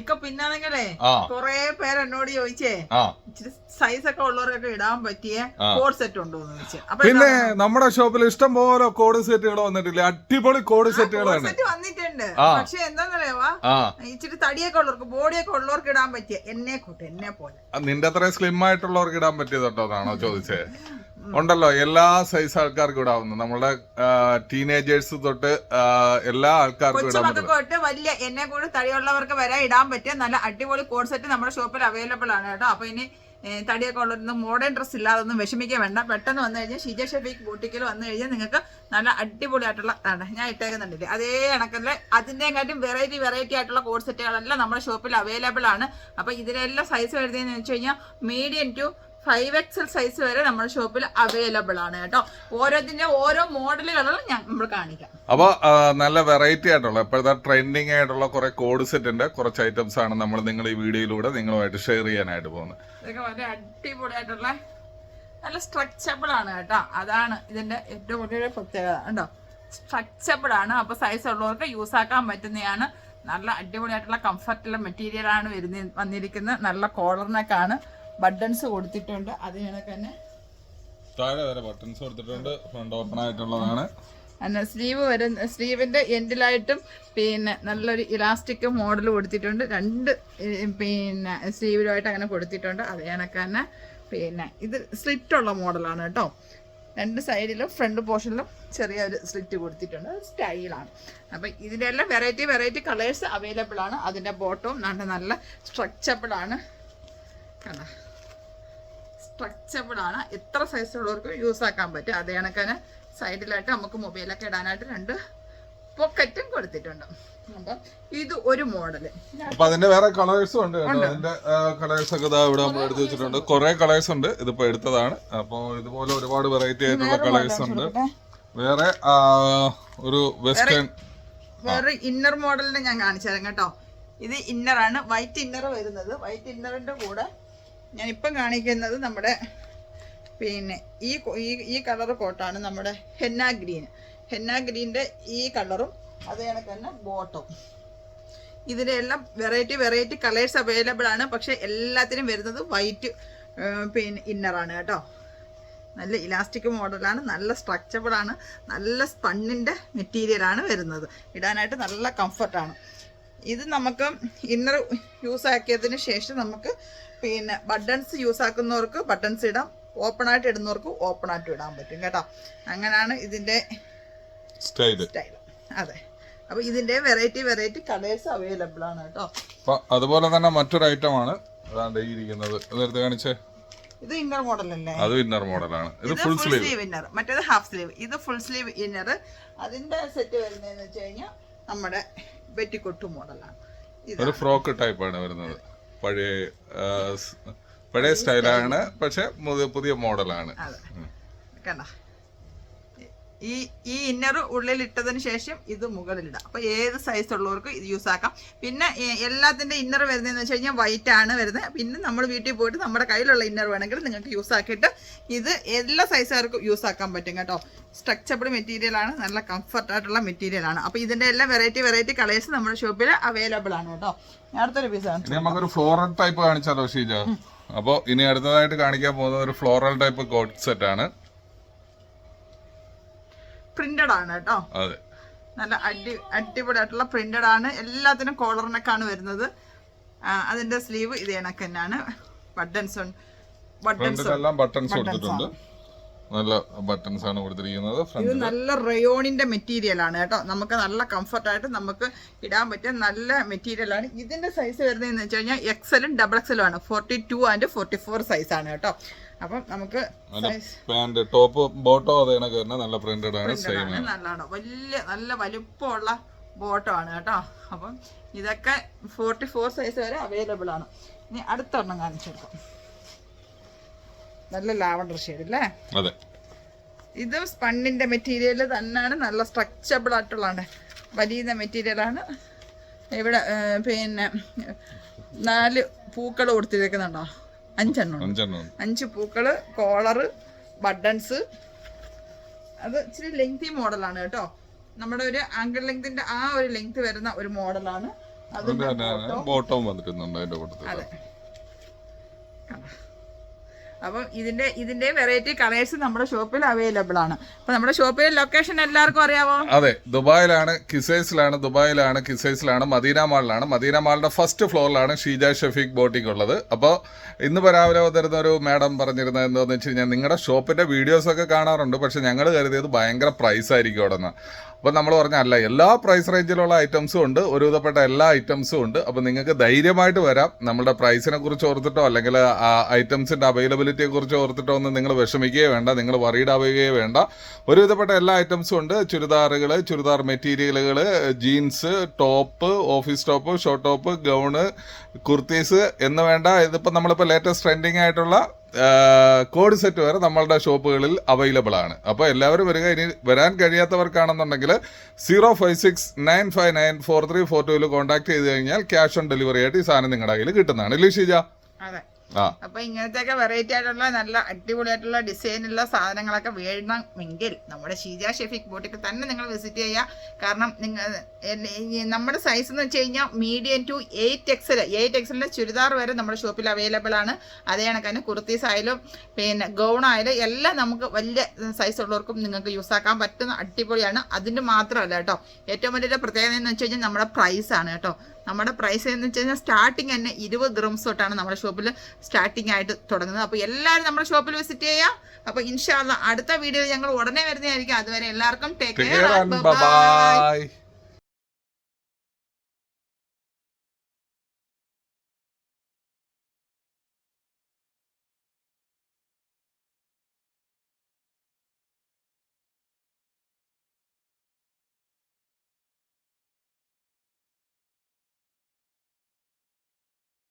ഇപ്പൊ പിന്നാണെങ്കിലേ കൊറേ പേര് എന്നോട് ചോദിച്ചേ ഇച്ചിരി സൈസ് ഒക്കെ ഉള്ളവർക്കൊക്കെ ഇടാൻ പറ്റിയ കോഡ് സെറ്റ് ഉണ്ടോ എന്ന് ചോദിച്ചു. പിന്നെ നമ്മുടെ ഷോപ്പിൽ ഇഷ്ടം പോലെ കോഡ് സെറ്റുകൾ വന്നിട്ടില്ലേ? അടിപൊളി കോഡ് സെറ്റുകളാണ് വന്നിട്ടുണ്ട്. പക്ഷെ എന്താന്നറിയാവാ, ഇച്ചിരി തടിയൊക്കെ ഉള്ളവർക്ക് ബോഡിയൊക്കെ ഉള്ളവർക്ക് ഇടാൻ പറ്റിയ എന്നെ പോലെ നിന്റെ അത്രയും സ്ലിം ആയിട്ടുള്ളവർക്ക് ഇടാൻ പറ്റിയതുണ്ടോ എന്നാണോ ചോദിച്ചത്? ഉണ്ടല്ലോ, എല്ലാ സൈസ് ആൾക്കാർക്കും ഇടാവുന്നു. നമ്മുടെ ടീനേജേഴ്സ് തൊട്ട് എല്ലാ ആൾക്കാർക്കും ഇടാൻ പറ്റും. വലിയ എന്നെ കൂടെ തടിയുള്ളവർക്ക് വരെ ഇടാൻ പറ്റിയ നല്ല അടിപൊളി കോഡ് സെറ്റ് നമ്മുടെ ഷോപ്പിൽ അവൈലബിൾ ആണ് കേട്ടോ. അപ്പൊ ഇനി തടിയൊക്കെ ഉള്ളൊന്നും മോഡേൺ ഡ്രസ് ഇല്ലാതൊന്നും വിഷമിക്കാൻ വേണ്ട. പെട്ടെന്ന് വന്നു കഴിഞ്ഞാൽ ഷിജ ഷഫീഖ് ബൂട്ടിക്കിൽ വന്നു കഴിഞ്ഞാൽ നിങ്ങൾക്ക് നല്ല അടിപൊളിയായിട്ടുള്ള ഞാൻ ഇട്ടേക്കുന്നുണ്ടല്ലേ, അതേ കണക്കല്ലേ അതിൻ്റെക്കാട്ടും വെറൈറ്റി ആയിട്ടുള്ള കോഡ് സെറ്റുകളെല്ലാം നമ്മുടെ ഷോപ്പിൽ അവൈലബിൾ ആണ്. അപ്പൊ ഇതിലെല്ലാം സൈസ് വരുന്നതെന്ന് വെച്ച് കഴിഞ്ഞാൽ മീഡിയം ടു 5XL സൈസ് വരെ നമ്മുടെ ഷോപ്പിൽ അവൈലബിൾ ആണ് കേട്ടോ. ഓരോത്തിന്റെ ഓരോ മോഡലുകളും നമ്മൾ കാണിക്കാം. അപ്പൊ നല്ല വെറൈറ്റി ആയിട്ടുള്ള ഇപ്പോഴത്തെ ട്രെൻഡിങ് ആയിട്ടുള്ള കുറെ കോഡ് സെറ്റിന്റെ കുറച്ച് ഐറ്റംസ് ആണ് നമ്മൾ നിങ്ങൾ ഈ വീഡിയോയിലൂടെ നിങ്ങളുമായിട്ട് ഷെയർ ചെയ്യാനായിട്ട് പോകുന്നത്. ഇതൊക്കെ വളരെ അടിപൊളിയായിട്ടുള്ള നല്ല സ്ട്രെച്ചബിൾ ആണ് കേട്ടോ. അതാണ് ഇതിന്റെ ഏറ്റവും വലിയ പ്രത്യേകത കേട്ടോ. സ്ട്രെച്ചബിൾ ആണ്. അപ്പൊ സൈസ് ഉള്ളവർക്ക് യൂസ് ആക്കാൻ പറ്റുന്നതാണ്. നല്ല അടിപൊളിയായിട്ടുള്ള കംഫർട്ടുള്ള മെറ്റീരിയൽ ആണ് വന്നിരിക്കുന്നത്. നല്ല കോളറിനൊക്കെയാണ് ബട്ടൺസ് കൊടുത്തിട്ടുണ്ട്. അത് കണക്ക് തന്നെ താഴെ വരെ ബട്ടൺസ് കൊടുത്തിട്ടുണ്ട്. ഫ്രണ്ട് ഓപ്പൺ ആയിട്ടുള്ളതാണ്. സ്ലീവിന്റെ എൻഡിലായിട്ടും പിന്നെ നല്ലൊരു ഇലാസ്റ്റിക് മോഡൽ കൊടുത്തിട്ടുണ്ട്. രണ്ട് പിന്നെ സ്ലീവിലുമായിട്ട് അങ്ങനെ കൊടുത്തിട്ടുണ്ട്. അത് കണക്ക് തന്നെ പിന്നെ ഇത് സ്ലിറ്റ് ഉള്ള മോഡലാണ് കേട്ടോ. രണ്ട് സൈഡിലും ഫ്രണ്ട് പോർഷനിലും ചെറിയൊരു സ്ലിറ്റ് കൊടുത്തിട്ടുണ്ട്. സ്റ്റൈലാണ്. അപ്പം ഇതിൻ്റെ എല്ലാം വെറൈറ്റി കളേഴ്സ് അവൈലബിൾ ആണ്. അതിൻ്റെ ബോട്ടവും നല്ല സ്ട്രെച്ചബിൾ ആണ്. കണ്ടോ, സ്ട്രെച്ചബിൾ ആണ്. എത്ര സൈസ് ഉള്ളവർക്ക് യൂസ് ആക്കാൻ പറ്റും. അതേ കണക്കാണ് സൈഡിലായിട്ട് നമുക്ക് മൊബൈലൊക്കെ ഇടാനായിട്ട് രണ്ട് പോക്കറ്റും കൊടുത്തിട്ടുണ്ട്. അപ്പം ഇത് ഒരു മോഡല്. അപ്പൊ അതിന്റെ വേറെ കളേഴ്സും ഉണ്ട്. അതിന്റെ കളേഴ്സ് ഒക്കെ ഇവിടെ നമ്മൾ എടുത്ത് വെച്ചിട്ടുണ്ട്. കുറെ കളേഴ്സ് ഉണ്ട്. ഇതിപ്പോ എടുത്തതാണ്. അപ്പൊ ഇതുപോലെ ഒരുപാട് വെറൈറ്റി ആയിട്ടുള്ള കളേഴ്സ് ഉണ്ട്. വേറെ ഒരു വെസ്റ്റേൺ വേറെ ഇന്നർ മോഡലിനെ ഞാൻ കാണിച്ചു തരാം കേട്ടോ. ഇത് ഇന്നറാണ്. വൈറ്റ് ഇന്നർ വരുന്നത്. വൈറ്റ് ഇന്നറിന്റെ കൂടെ ഞാൻ ഇപ്പം കാണിക്കുന്നത് നമ്മുടെ പിന്നെ ഈ കളർ കോട്ടാണ് നമ്മുടെ ഹെന്ന ഗ്രീൻ്റെ ഈ കളറും അതേ കണക്ക് തന്നെ ബോട്ടം. ഇതിൻ്റെ എല്ലാം വെറൈറ്റി കളേഴ്സ് അവൈലബിൾ ആണ്. പക്ഷെ എല്ലാത്തിനും വരുന്നത് വൈറ്റ് പിന്നെ ഇന്നറാണ് കേട്ടോ. നല്ല ഇലാസ്റ്റിക് മോഡലാണ്. നല്ല സ്ട്രക്ചബിൾ ആണ്. നല്ല സ്പണ്ണിൻ്റെ മെറ്റീരിയലാണ് വരുന്നത്. ഇടാനായിട്ട് നല്ല കംഫർട്ടാണ്. ഇത് നമുക്ക് ഇന്നർ യൂസ് ആക്കിയതിന് ശേഷം നമുക്ക് പിന്നെ ബട്ടൺസ് യൂസ് ആക്കുന്നവർക്ക് ബട്ടൺസ് ഇടാം. ഓപ്പൺ ആയിട്ട് ഇടുന്നവർക്ക് ഓപ്പൺ ആയിട്ട് ഇടാൻ പറ്റും കേട്ടോ. അങ്ങനെയാണ് ഇതിന്റെ സ്റ്റൈൽ. അതെ. അപ്പൊ ഇതിന്റെ വെറൈറ്റി കളേഴ്സ് അവൈലബിൾ ആണ് കേട്ടോ. അതുപോലെ തന്നെ മറ്റൊരു ഐറ്റം ആണ് ഇരിക്കുന്നത്. കാണിച്ചേ. ഇത് ഇന്നർ മോഡൽ അല്ലേ? അത് ഇന്നർ മോഡലാണ്. ഇത് ഫുൾ സ്ലീവ് ഇന്നർ, മറ്റേത് ഹാഫ് സ്ലീവ്. ഇത് ഫുൾ സ്ലീവ് ഇന്നർ. അതിന്റെ സെറ്റ് വരുന്നതെന്ന് വെച്ച് കഴിഞ്ഞാൽ നമ്മുടെ ബെറ്റിക്കൊട്ട് മോഡലാണ്. ഒരു ഫ്രോക്ക് ടൈപ്പ് ആണ് വരുന്നത്. പഴയ സ്റ്റൈലാണ്, പക്ഷെ പുതിയ മോഡലാണ്. കണ്ട, ഈ ഇന്നർ ഉള്ളിൽ ഇട്ടതിന് ശേഷം ഇത് മുകളിലിടാം. അപ്പൊ ഏത് സൈസ് ഉള്ളവർക്ക് ഇത് യൂസ് ആക്കാം. പിന്നെ എല്ലാത്തിന്റെ ഇന്നർ വരുന്നതെന്ന് വെച്ച് കഴിഞ്ഞാൽ വൈറ്റ് ആണ് വരുന്നത്. പിന്നെ നമ്മൾ വീട്ടിൽ പോയിട്ട് നമ്മുടെ കയ്യിലുള്ള ഇന്നർ വേണമെങ്കിൽ നിങ്ങൾക്ക് യൂസ് ആക്കിയിട്ട് ഇത് എല്ലാ സൈസുകാർക്കും യൂസ് ആക്കാൻ പറ്റും കേട്ടോ. സ്ട്രെച്ചബിൾ മെറ്റീരിയൽ ആണ്. നല്ല കംഫർട്ടായിട്ടുള്ള മെറ്റീരിയൽ ആണ്. അപ്പൊ ഇതിന്റെ എല്ലാം വെറൈറ്റി കളേഴ്സ് നമ്മുടെ ഷോപ്പിൽ അവൈലബിൾ ആണ് കേട്ടോ. അടുത്തൊരു പീസാണ്. നമുക്കൊരു ഫ്ലോറൽ ടൈപ്പ് കാണിച്ചാലോ ഷീജ? അപ്പൊ ഇനി അടുത്തതായിട്ട് കാണിക്കാൻ പോകുന്നത് ഒരു ഫ്ലോറൽ ടൈപ്പ് കോട്ട് സെറ്റ് ആണ്. പ്രിന്റഡ് ആണ് കേട്ടോ. നല്ല അടിപൊളിയായിട്ടുള്ള പ്രിന്റഡ് ആണ്. എല്ലാത്തിനും കോളറിനൊക്കെയാണ് വരുന്നത്. അതിന്റെ സ്ലീവ് ഇത് കണക്ക് തന്നെയാണ്. ബട്ടൺസ് കൊടുത്തിട്ടുണ്ട്. നല്ല ബട്ടൺസ് ആണ് കൊടുത്തിരിക്കുന്നത്. ഇത് നല്ല റയോണിന്റെ മെറ്റീരിയൽ ആണ് കേട്ടോ. നമുക്ക് നല്ല കംഫർട്ടായിട്ട് നമുക്ക് ഇടാൻ പറ്റിയ നല്ല മെറ്റീരിയൽ ആണ്. ഇതിന്റെ സൈസ് വരുന്നതെന്ന് വെച്ച് കഴിഞ്ഞാൽ XL XXL ആണ്. 42 and 44 സൈസ് ആണ് കേട്ടോ. അപ്പം നമുക്ക് ടോപ്പ് ബോട്ടോ നല്ല പ്രിന്റഡ് ആണ്. നല്ലതാണ്. നല്ല വലുപ്പമുള്ള ബോട്ടോ ആണ് കേട്ടോ. അപ്പം ഇതൊക്കെ 44 സൈസ് വരെ അവൈലബിൾ ആണ്. ഇനി അടുത്തൊരെണ്ണം കാണിച്ചെടുക്കാം. നല്ല ലാവണ്ടർ ഷെയ്ഡ് അല്ലേ? ഇത് സ്പണ്ണിന്റെ മെറ്റീരിയൽ തന്നെയാണ്. നല്ല സ്ട്രെച്ചബിൾ ആയിട്ടുള്ളതാണ്. വലിയ മെറ്റീരിയലാണ്. ഇവിടെ പിന്നെ 4 പൂക്കൾ കൊടുത്തിരിക്കുന്നുണ്ടോ? 5 പൂക്കള്, കോളറ്, ബട്ടൺസ്. അത് ഇച്ചിരി ലെങ്തി മോഡലാണ് കേട്ടോ. നമ്മുടെ ഒരു ആങ്കിൾ ലെങ്തിന്റെ ആ ഒരു ലെങ്ത് വരുന്ന ഒരു മോഡലാണ്. അതിന്റെ തന്നെ ബോട്ടവും വന്നിട്ടുണ്ട് അതിന്റെ കൂട്ടത്തിൽ. അതെ. അപ്പം ഇതിന്റെ വെറൈറ്റി കളേഴ്സ് നമ്മുടെ ഷോപ്പിൽ അവൈലബിൾ ആണ്. അപ്പൊ നമ്മുടെ ഷോപ്പിലെ ലൊക്കേഷൻ എല്ലാവർക്കും അറിയാമോ? അതെ, ദുബായിലാണ്, കിസൈസിലാണ്, മദീന മാളിലാണ്. മദീന മാളിന്റെ ഫസ്റ്റ് ഫ്ലോറിലാണ് ഷീജ ഷഫീഖ് ബോട്ടിക് ഉള്ളത്. അപ്പോൾ ഇന്നിപ്പോൾ രാവിലെ വന്നിരുന്ന ഒരു മാഡം പറഞ്ഞിരുന്നത് എന്താണെന്ന് വെച്ച് കഴിഞ്ഞാൽ നിങ്ങളുടെ ഷോപ്പിന്റെ വീഡിയോസ് ഒക്കെ കാണാറുണ്ട്, പക്ഷെ ഞങ്ങൾ കരുതിയത് ഭയങ്കര പ്രൈസ് ആയിരിക്കും അവിടെ നിന്ന്. അപ്പം നമ്മൾ പറഞ്ഞല്ല, എല്ലാ പ്രൈസ് റേഞ്ചിലുള്ള ഐറ്റംസും ഉണ്ട്, ഒരുവിധപ്പെട്ട എല്ലാ ഐറ്റംസും ഉണ്ട്. അപ്പം നിങ്ങൾക്ക് ധൈര്യമായിട്ട് വരാം. നമ്മുടെ പ്രൈസിനെ കുറിച്ച് ഓർത്തിട്ടോ അല്ലെങ്കിൽ ആ ഐറ്റംസിന്റെ അവൈലബിലിറ്റിയെ കുറിച്ച് ഓർത്തിട്ടോ ഒന്നും നിങ്ങൾ വിഷമിക്കുകയേ വേണ്ട, നിങ്ങൾ വറീഡ് ആവുകയേ വേണ്ട. ഒരുവിധപ്പെട്ട എല്ലാ ഐറ്റംസും ഉണ്ട്. ചുരിദാറുകൾ, ചുരിദാർ മെറ്റീരിയലുകൾ, jeans, top, office top, short top, gown, kurtis എന്ന് വേണ്ട. ഇതിപ്പോൾ നമ്മളിപ്പോൾ ലേറ്റസ്റ്റ് ട്രെൻഡിങ് ആയിട്ടുള്ള കോഡ് സെറ്റ് വരെ നമ്മളുടെ ഷോപ്പുകളിൽ അവൈലബിൾ ആണ്. അപ്പോൾ എല്ലാവരും വരിക. ഇനി വരാൻ കഴിയാത്തവർക്കാണെന്നുണ്ടെങ്കിൽ 05695943442 കോൺടാക്ട് ചെയ്ത് കഴിഞ്ഞാൽ ക്യാഷ് ഓൺ ഡെലിവറി ആയിട്ട് ഈ സാധനം നിങ്ങളുടെ കയ്യിൽ കിട്ടുന്നതാണ്. ഇല്ലേ ഷീജ? അതെ. അപ്പൊ ഇങ്ങനത്തെ വെറൈറ്റി ആയിട്ടുള്ള നല്ല അടിപൊളിയായിട്ടുള്ള ഡിസൈനുള്ള സാധനങ്ങളൊക്കെ വേണമെങ്കിൽ നമ്മുടെ ഷീജ ഷെഫീഖ് ബോട്ടിക്ക് തന്നെ നിങ്ങൾ വിസിറ്റ് ചെയ്യുക. കാരണം നമ്മുടെ സൈസ് എന്ന് വെച്ച് കഴിഞ്ഞാൽ മീഡിയം ടു 8XL ചുരിദാർ വരെ നമ്മുടെ ഷോപ്പിൽ അവൈലബിൾ ആണ്. അതേ കണക്കാണ് കുർത്തീസ് ആയാലും പിന്നെ ഗൗൺ ആയാലും എല്ലാം നമുക്ക് വലിയ സൈസ് ഉള്ളവർക്കും നിങ്ങൾക്ക് യൂസ് ആക്കാൻ പറ്റുന്ന അടിപൊളിയാണ്. അതിന് മാത്രമല്ല കേട്ടോ, ഏറ്റവും വലിയ പ്രത്യേകത എന്ന് വെച്ച് കഴിഞ്ഞാൽ നമ്മുടെ പ്രൈസ് ആണ് കേട്ടോ. നമ്മുടെ പ്രൈസ് എന്ന് വെച്ച് കഴിഞ്ഞാൽ സ്റ്റാർട്ടിങ് തന്നെ 20 ദിർഹംസ് തൊട്ടാണ് നമ്മുടെ ഷോപ്പിൽ സ്റ്റാർട്ടിങ് ആയിട്ട് തുടങ്ങുന്നത്. അപ്പോൾ എല്ലാവരും നമ്മുടെ ഷോപ്പിൽ വിസിറ്റ് ചെയ്യാം. അപ്പോൾ ഇൻഷാ അല്ലാഹ് അടുത്ത വീഡിയോ ഞങ്ങൾ ഉടനെ വരുന്നതായിരിക്കും. അതുവരെ എല്ലാവർക്കും ടേക്ക് കെയർ, ബൈ.